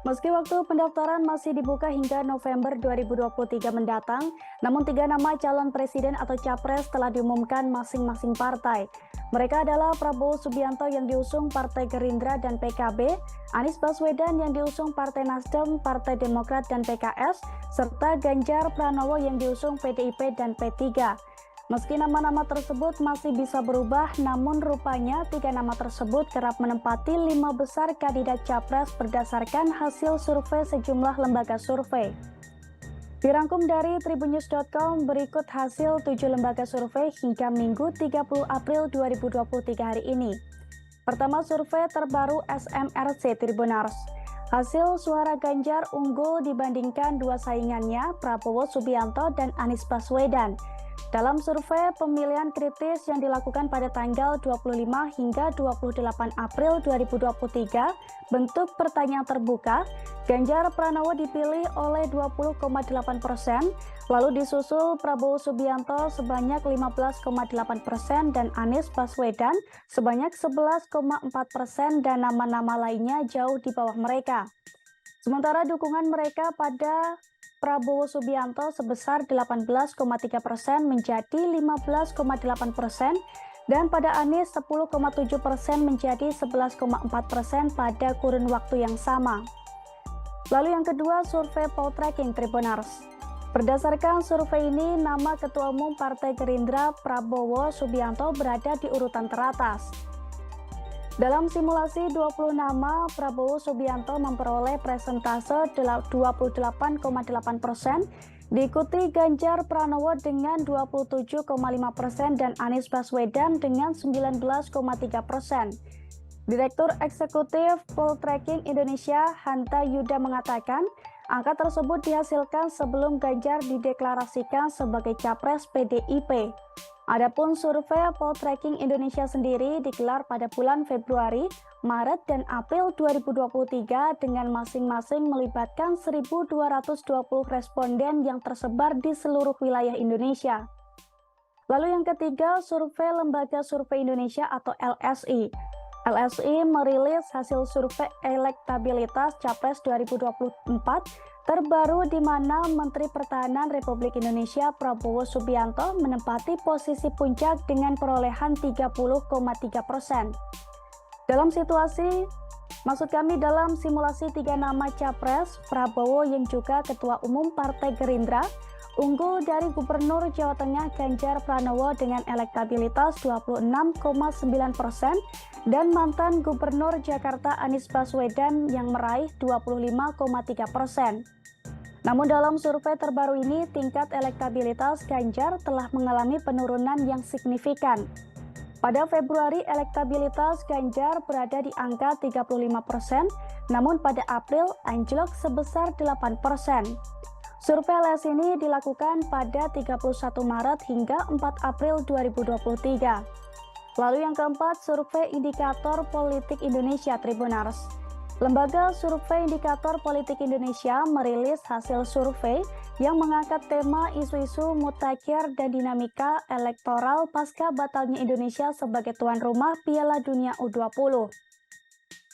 Meski waktu pendaftaran masih dibuka hingga November 2023 mendatang, namun 3 nama calon presiden atau capres telah diumumkan masing-masing partai. Mereka adalah Prabowo Subianto yang diusung Partai Gerindra dan PKB, Anies Baswedan yang diusung Partai Nasdem, Partai Demokrat dan PKS, serta Ganjar Pranowo yang diusung PDIP dan P3. Meski nama-nama tersebut masih bisa berubah, namun rupanya 3 nama tersebut kerap menempati 5 besar kandidat capres berdasarkan hasil survei sejumlah lembaga survei. Dirangkum dari tribunnews.com, berikut hasil 7 lembaga survei hingga Minggu 30 April 2023 hari ini. Pertama, survei terbaru SMRC Tribunars. Hasil suara Ganjar unggul dibandingkan 2 saingannya, Prabowo Subianto dan Anies Baswedan. Dalam survei pemilihan kritis yang dilakukan pada tanggal 25 hingga 28 April 2023, bentuk pertanyaan terbuka, Ganjar Pranowo dipilih oleh 20,8%, lalu disusul Prabowo Subianto sebanyak 15,8% dan Anies Baswedan sebanyak 11,4% dan nama-nama lainnya jauh di bawah mereka. Sementara dukungan mereka pada Prabowo Subianto sebesar 18,3% menjadi 15,8% dan pada Anies 10,7% menjadi 11,4% pada kurun waktu yang sama. Lalu yang kedua, survei Poltreking Tribunars. Berdasarkan survei ini, nama Ketua Umum Partai Gerindra Prabowo Subianto berada di urutan teratas. Dalam simulasi 20 nama, Prabowo Subianto memperoleh presentase 28,8%, diikuti Ganjar Pranowo dengan 27,5% dan Anies Baswedan dengan 19,3%. Direktur Eksekutif Poltreking Indonesia, Hanta Yuda mengatakan, angka tersebut dihasilkan sebelum Ganjar dideklarasikan sebagai capres PDIP. Adapun survei Poltreking Indonesia sendiri digelar pada bulan Februari, Maret, dan April 2023 dengan masing-masing melibatkan 1.220 responden yang tersebar di seluruh wilayah Indonesia. Lalu yang ketiga, survei Lembaga Survei Indonesia atau LSI. LSI merilis hasil survei elektabilitas Capres 2024 terbaru di mana Menteri Pertahanan Republik Indonesia Prabowo Subianto menempati posisi puncak dengan perolehan 30,3%. Dalam simulasi 3 nama Capres, Prabowo yang juga Ketua Umum Partai Gerindra unggul dari Gubernur Jawa Tengah Ganjar Pranowo dengan elektabilitas 26,9% dan mantan Gubernur Jakarta Anies Baswedan yang meraih 25,3%. Namun dalam survei terbaru ini, tingkat elektabilitas Ganjar telah mengalami penurunan yang signifikan. Pada Februari, elektabilitas Ganjar berada di angka 35%, namun pada April anjlok sebesar 8%. Survei LS ini dilakukan pada 31 Maret hingga 4 April 2023. Lalu yang keempat, survei Indikator Politik Indonesia Tribunars. Lembaga Survei Indikator Politik Indonesia merilis hasil survei yang mengangkat tema isu-isu mutakhir dan dinamika elektoral pasca batalnya Indonesia sebagai tuan rumah Piala Dunia U20.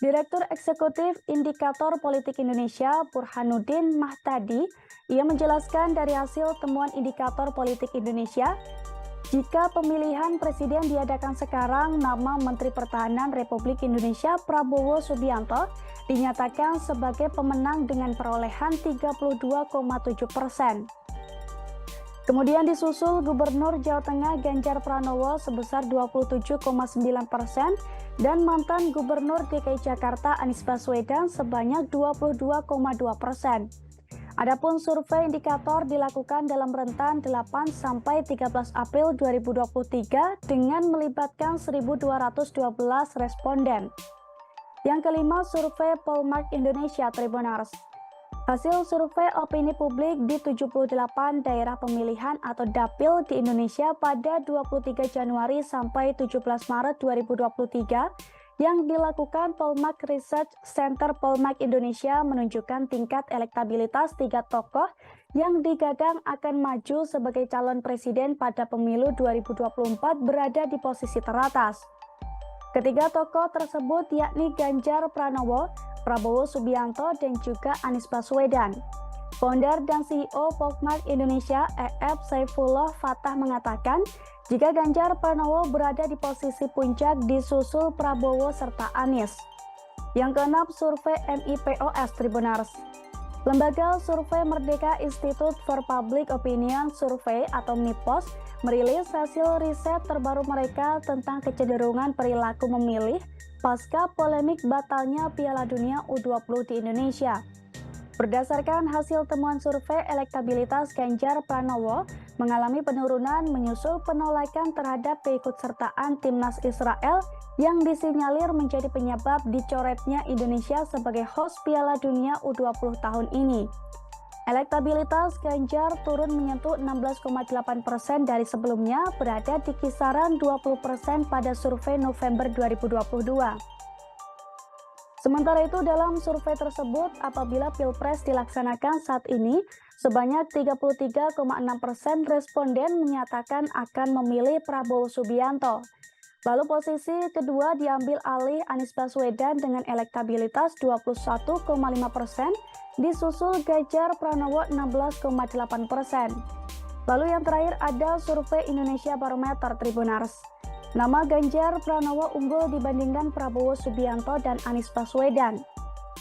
Direktur Eksekutif Indikator Politik Indonesia Burhanuddin Mahtadi, ia menjelaskan dari hasil temuan Indikator Politik Indonesia, jika pemilihan presiden diadakan sekarang, nama Menteri Pertahanan Republik Indonesia Prabowo Subianto dinyatakan sebagai pemenang dengan perolehan 32,7%. Kemudian disusul Gubernur Jawa Tengah Ganjar Pranowo sebesar 27,9% dan mantan Gubernur DKI Jakarta Anies Baswedan sebanyak 22,2%. Adapun survei indikator dilakukan dalam rentan 8 sampai 13 April 2023 dengan melibatkan 1.212 responden. Yang kelima, survei Polmark Indonesia Tribunars. Hasil survei opini publik di 78 daerah pemilihan atau dapil di Indonesia pada 23 Januari sampai 17 Maret 2023 yang dilakukan Polmark Research Center Polmark Indonesia menunjukkan tingkat elektabilitas 3 tokoh yang digadang akan maju sebagai calon presiden pada pemilu 2024 berada di posisi teratas. Ketiga tokoh tersebut yakni Ganjar Pranowo, Prabowo Subianto, dan juga Anies Baswedan. Founder dan CEO Pokmart Indonesia EF Saifullah Fatah mengatakan, jika Ganjar Pranowo berada di posisi puncak disusul Prabowo serta Anies. Yang keenam, survei MIPOS Tribunars. Lembaga Survei Merdeka Institute for Public Opinion Survey atau MIPOS merilis hasil riset terbaru mereka tentang kecenderungan perilaku memilih pasca polemik batalnya Piala Dunia U20 di Indonesia. Berdasarkan hasil temuan survei, elektabilitas Ganjar Pranowo mengalami penurunan menyusul penolakan terhadap keikutsertaan timnas Israel yang disinyalir menjadi penyebab dicoretnya Indonesia sebagai host Piala Dunia U20 tahun ini. Elektabilitas Ganjar turun menyentuh 16,8% dari sebelumnya, berada di kisaran 20% pada survei November 2022. Sementara itu, dalam survei tersebut, apabila Pilpres dilaksanakan saat ini, sebanyak 33,6% responden menyatakan akan memilih Prabowo Subianto. Lalu posisi kedua diambil alih Anies Baswedan dengan elektabilitas 21,5%, disusul Ganjar Pranowo 16,8%. Lalu yang terakhir ada survei Indonesia Barometer Tribunars. Nama Ganjar Pranowo unggul dibandingkan Prabowo Subianto dan Anies Baswedan.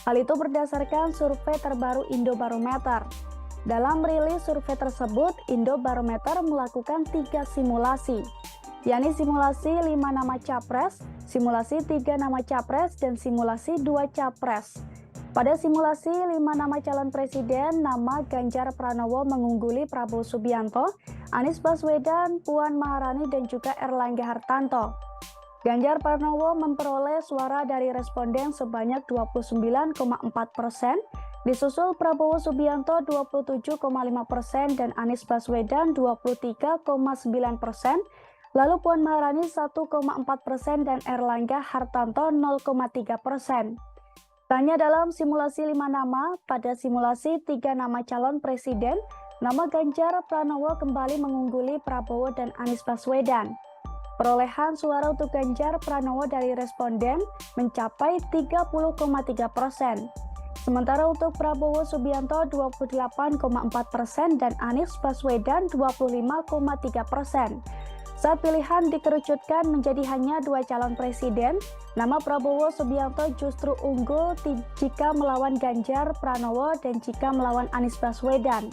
Hal itu berdasarkan survei terbaru Indobarometer. Dalam rilis survei tersebut, Indobarometer melakukan 3 simulasi, yakni simulasi 5 nama capres, simulasi 3 nama capres, dan simulasi 2 capres. Pada simulasi 5 nama calon presiden, nama Ganjar Pranowo mengungguli Prabowo Subianto, Anies Baswedan, Puan Maharani, dan juga Erlangga Hartarto. Ganjar Pranowo memperoleh suara dari responden sebanyak 29,4%, disusul Prabowo Subianto 27,5% dan Anies Baswedan 23,9%, lalu Puan Maharani 1,4% dan Erlangga Hartarto 0,3%. Tanya dalam simulasi 5 nama, pada simulasi 3 nama calon presiden, nama Ganjar Pranowo kembali mengungguli Prabowo dan Anies Baswedan. Perolehan suara untuk Ganjar Pranowo dari responden mencapai 30,3%. Sementara untuk Prabowo Subianto 28,4% dan Anies Baswedan 25,3%. Saat pilihan dikerucutkan menjadi hanya 2 calon presiden, nama Prabowo Subianto justru unggul jika melawan Ganjar Pranowo dan jika melawan Anies Baswedan.